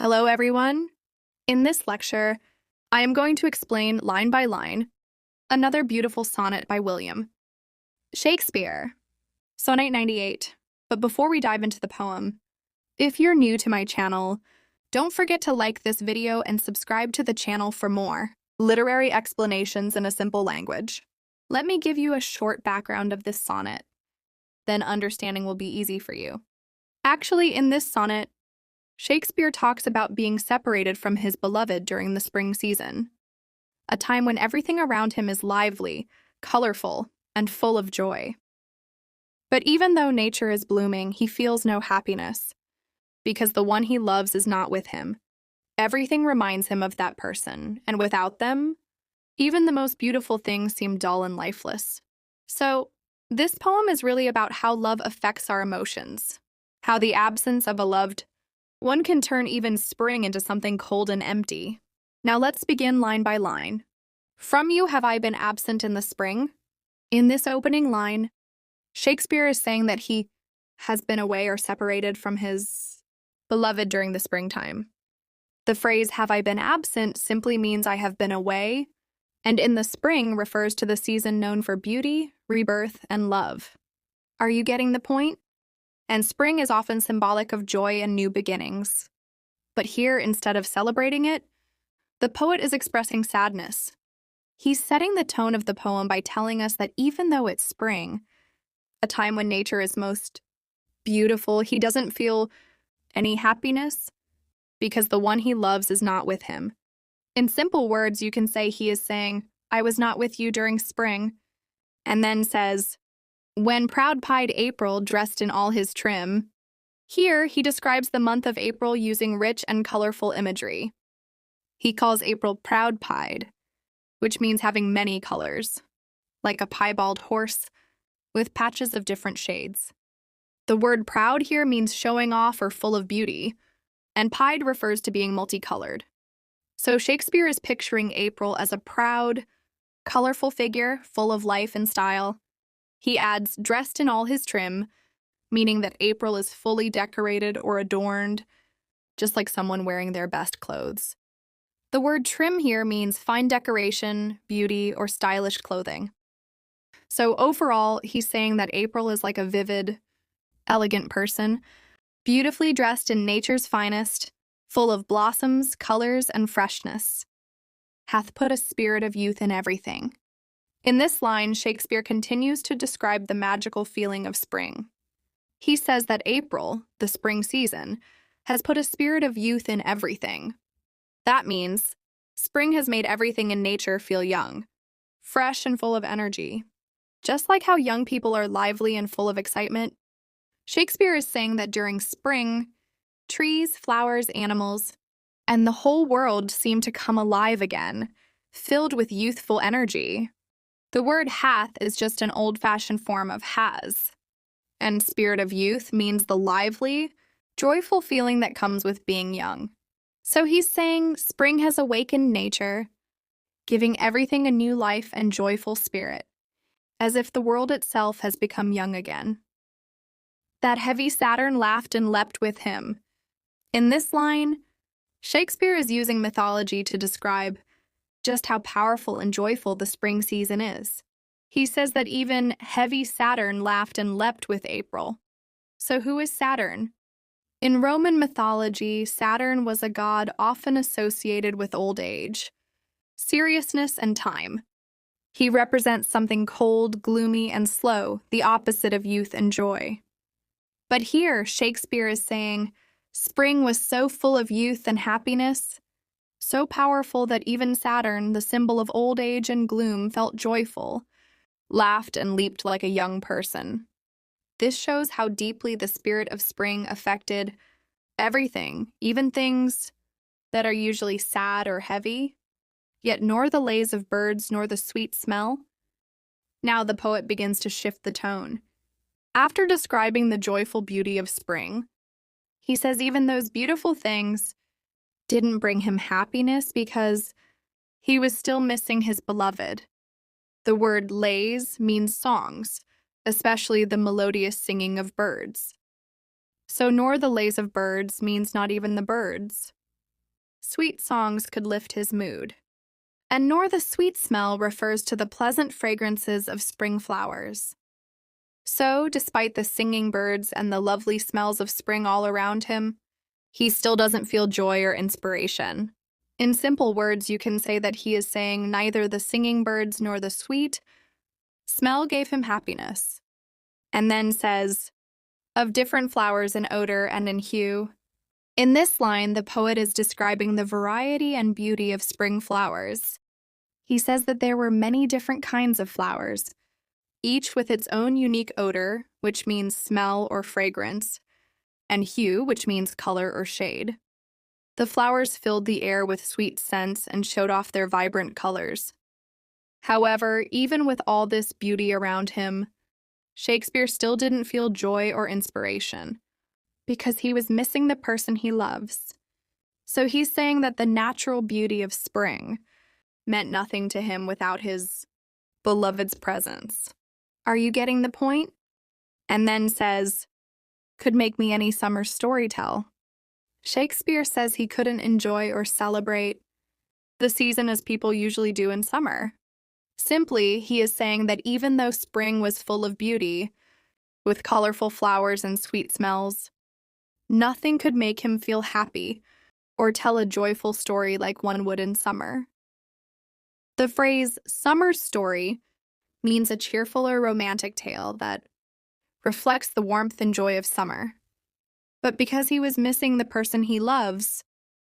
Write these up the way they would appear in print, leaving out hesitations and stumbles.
Hello, everyone. In this lecture, I am going to explain line by line another beautiful sonnet by William Shakespeare, Sonnet 98. But before we dive into the poem, if you're new to my channel, don't forget to like this video and subscribe to the channel for more literary explanations in a simple language. Let me give you a short background of this sonnet, then understanding will be easy for you. Actually, in this sonnet, Shakespeare talks about being separated from his beloved during the spring season, a time when everything around him is lively, colorful, and full of joy. But even though nature is blooming, he feels no happiness, because the one he loves is not with him. Everything reminds him of that person, and without them, even the most beautiful things seem dull and lifeless. So, this poem is really about how love affects our emotions, how the absence of a loved one can turn even spring into something cold and empty. Now let's begin line by line. From you have I been absent in the spring. In this opening line, Shakespeare is saying that he has been away or separated from his beloved during the springtime. The phrase have I been absent simply means I have been away, and in the spring refers to the season known for beauty, rebirth, and love. Are you getting the point? And spring is often symbolic of joy and new beginnings. But here, instead of celebrating it, the poet is expressing sadness. He's setting the tone of the poem by telling us that even though it's spring, a time when nature is most beautiful, he doesn't feel any happiness because the one he loves is not with him. In simple words, you can say he is saying, I was not with you during spring, and then says, when proud-pied April dressed in all his trim. Here, he describes the month of April using rich and colorful imagery. He calls April proud-pied, which means having many colors, like a piebald horse with patches of different shades. The word proud here means showing off or full of beauty, and pied refers to being multicolored. So Shakespeare is picturing April as a proud, colorful figure full of life and style. He adds, dressed in all his trim, meaning that April is fully decorated or adorned, just like someone wearing their best clothes. The word trim here means fine decoration, beauty, or stylish clothing. So overall, he's saying that April is like a vivid, elegant person, beautifully dressed in nature's finest, full of blossoms, colors, and freshness. Hath put a spirit of youth in everything. In this line, Shakespeare continues to describe the magical feeling of spring. He says that April, the spring season, has put a spirit of youth in everything. That means spring has made everything in nature feel young, fresh and full of energy. Just like how young people are lively and full of excitement, Shakespeare is saying that during spring, trees, flowers, animals, and the whole world seem to come alive again, filled with youthful energy. The word hath is just an old-fashioned form of has, and spirit of youth means the lively, joyful feeling that comes with being young. So he's saying spring has awakened nature, giving everything a new life and joyful spirit, as if the world itself has become young again. That heavy Saturn laughed and leapt with him. In this line, Shakespeare is using mythology to describe just how powerful and joyful the spring season is. He says that even heavy Saturn laughed and leapt with April. So who is Saturn? In Roman mythology, Saturn was a god often associated with old age, seriousness, and time. He represents something cold, gloomy, and slow, the opposite of youth and joy. But here, Shakespeare is saying, spring was so full of youth and happiness, so powerful that even Saturn, the symbol of old age and gloom, felt joyful, laughed and leaped like a young person. This shows how deeply the spirit of spring affected everything, even things that are usually sad or heavy, yet nor the lays of birds nor the sweet smell. Now the poet begins to shift the tone. After describing the joyful beauty of spring, he says even those beautiful things didn't bring him happiness because he was still missing his beloved. The word lays means songs, especially the melodious singing of birds. So nor the lays of birds means not even the birds. sweet songs could lift his mood. And nor the sweet smell refers to the pleasant fragrances of spring flowers. So, despite the singing birds and the lovely smells of spring all around him, he still doesn't feel joy or inspiration. In simple words, you can say that he is saying neither the singing birds nor the sweet smell gave him happiness. And then says, of different flowers in odor and in hue. In this line, the poet is describing the variety and beauty of spring flowers. He says that there were many different kinds of flowers, each with its own unique odor, which means smell or fragrance, and hue, which means color or shade. The flowers filled the air with sweet scents and showed off their vibrant colors. However, even with all this beauty around him, Shakespeare still didn't feel joy or inspiration, because he was missing the person he loves. So he's saying that the natural beauty of spring meant nothing to him without his beloved's presence. Are you getting the point? And then says, could make me any summer story tell. Shakespeare says he couldn't enjoy or celebrate the season as people usually do in summer. Simply, he is saying that even though spring was full of beauty, with colorful flowers and sweet smells, nothing could make him feel happy or tell a joyful story like one would in summer. The phrase summer story means a cheerful or romantic tale that reflects the warmth and joy of summer. But because he was missing the person he loves,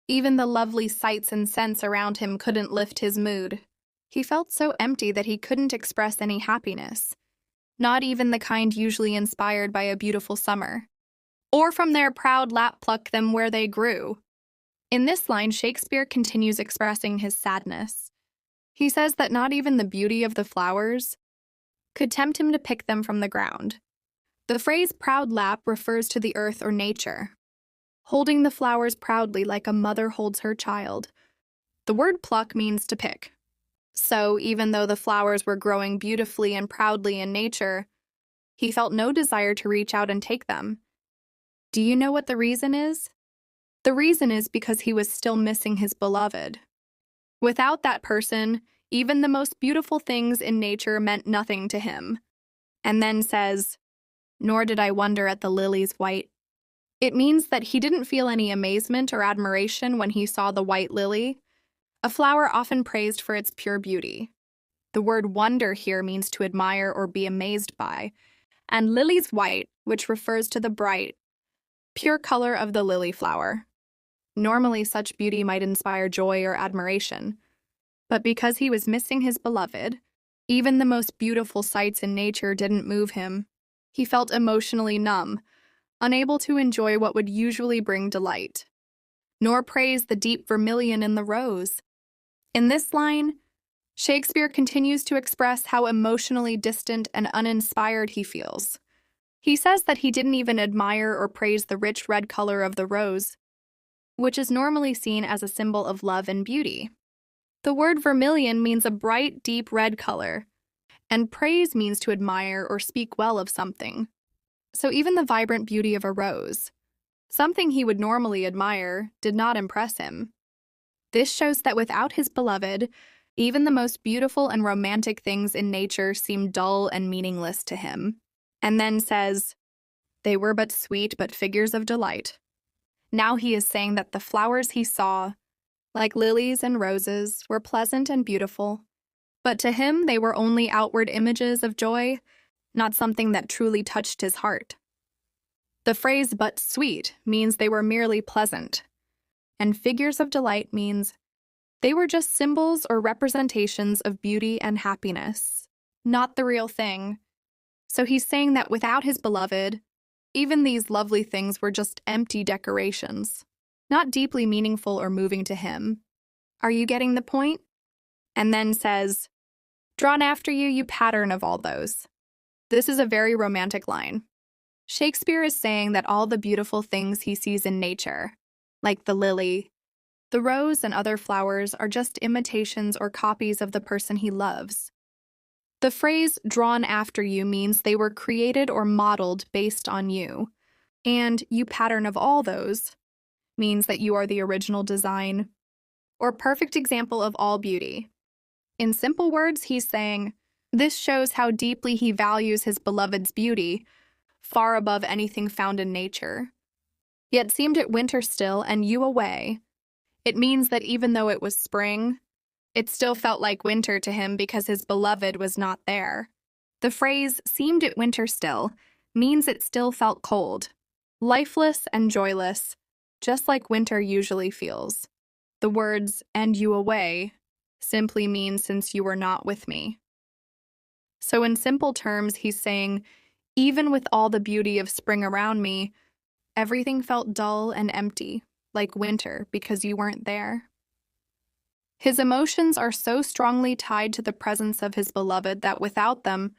even the lovely sights and scents around him couldn't lift his mood. He felt so empty that he couldn't express any happiness, not even the kind usually inspired by a beautiful summer. Or from their proud lap pluck them where they grew. In this line, Shakespeare continues expressing his sadness. He says that not even the beauty of the flowers could tempt him to pick them from the ground. The phrase proud lap refers to the earth or nature, holding the flowers proudly like a mother holds her child. The word pluck means to pick. So, even though the flowers were growing beautifully and proudly in nature, he felt no desire to reach out and take them. Do you know what the reason is? The reason is because he was still missing his beloved. Without that person, even the most beautiful things in nature meant nothing to him. And then says, nor did I wonder at the lilies white. It means that he didn't feel any amazement or admiration when he saw the white lily, a flower often praised for its pure beauty. The word wonder here means to admire or be amazed by, and lilies white, which refers to the bright, pure color of the lily flower. Normally, such beauty might inspire joy or admiration, but because he was missing his beloved, even the most beautiful sights in nature didn't move him. He felt emotionally numb, unable to enjoy what would usually bring delight, nor praise the deep vermilion in the rose. In this line, Shakespeare continues to express how emotionally distant and uninspired he feels. He says that he didn't even admire or praise the rich red color of the rose, which is normally seen as a symbol of love and beauty. The word vermilion means a bright, deep red color, and praise means to admire or speak well of something. So even the vibrant beauty of a rose, something he would normally admire, did not impress him. This shows that without his beloved, even the most beautiful and romantic things in nature seemed dull and meaningless to him. And then says, they were but sweet, but figures of delight. Now he is saying that the flowers he saw, like lilies and roses, were pleasant and beautiful, but to him they were only outward images of joy, not something that truly touched his heart. The phrase but sweet means they were merely pleasant, and figures of delight means they were just symbols or representations of beauty and happiness, not the real thing. So he's saying that without his beloved, even these lovely things were just empty decorations, not deeply meaningful or moving to him. Are you getting the point? And then says, drawn after you, you pattern of all those. This is a very romantic line. Shakespeare is saying that all the beautiful things he sees in nature, like the lily, the rose, and other flowers, are just imitations or copies of the person he loves. The phrase drawn after you means they were created or modeled based on you, and you pattern of all those means that you are the original design, or perfect example of all beauty. In simple words, he's saying, this shows how deeply he values his beloved's beauty, far above anything found in nature. Yet seemed it winter still, and you away. It means that even though it was spring, it still felt like winter to him because his beloved was not there. The phrase, seemed it winter still, means it still felt cold, lifeless and joyless, just like winter usually feels. The words, and you away, simply mean since you were not with me. So in simple terms, he's saying, even with all the beauty of spring around me, everything felt dull and empty, like winter, because you weren't there. His emotions are so strongly tied to the presence of his beloved that without them,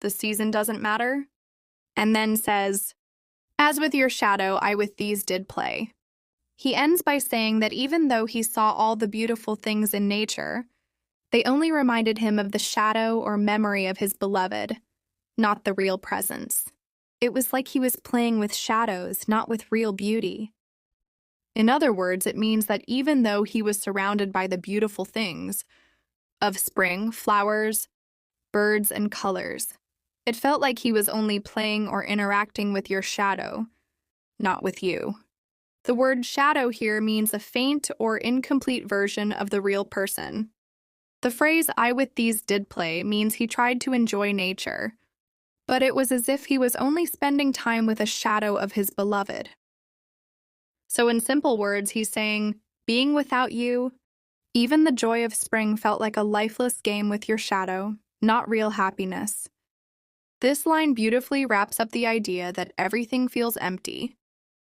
the season doesn't matter. And then says, as with your shadow, I with these did play. He ends by saying that even though he saw all the beautiful things in nature, they only reminded him of the shadow or memory of his beloved, not the real presence. It was like he was playing with shadows, not with real beauty. In other words, it means that even though he was surrounded by the beautiful things of spring, flowers, birds, and colors, it felt like he was only playing or interacting with your shadow, not with you. The word shadow here means a faint or incomplete version of the real person. The phrase, I with these did play, means he tried to enjoy nature, but it was as if he was only spending time with a shadow of his beloved. So in simple words, he's saying, being without you, even the joy of spring felt like a lifeless game with your shadow, not real happiness. This line beautifully wraps up the idea that everything feels empty,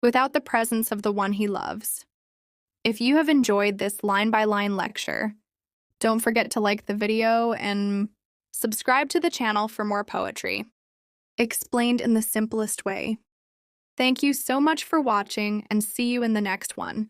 without the presence of the one he loves. If you have enjoyed this line-by-line lecture, don't forget to like the video and subscribe to the channel for more poetry, explained in the simplest way. Thank you so much for watching, and see you in the next one.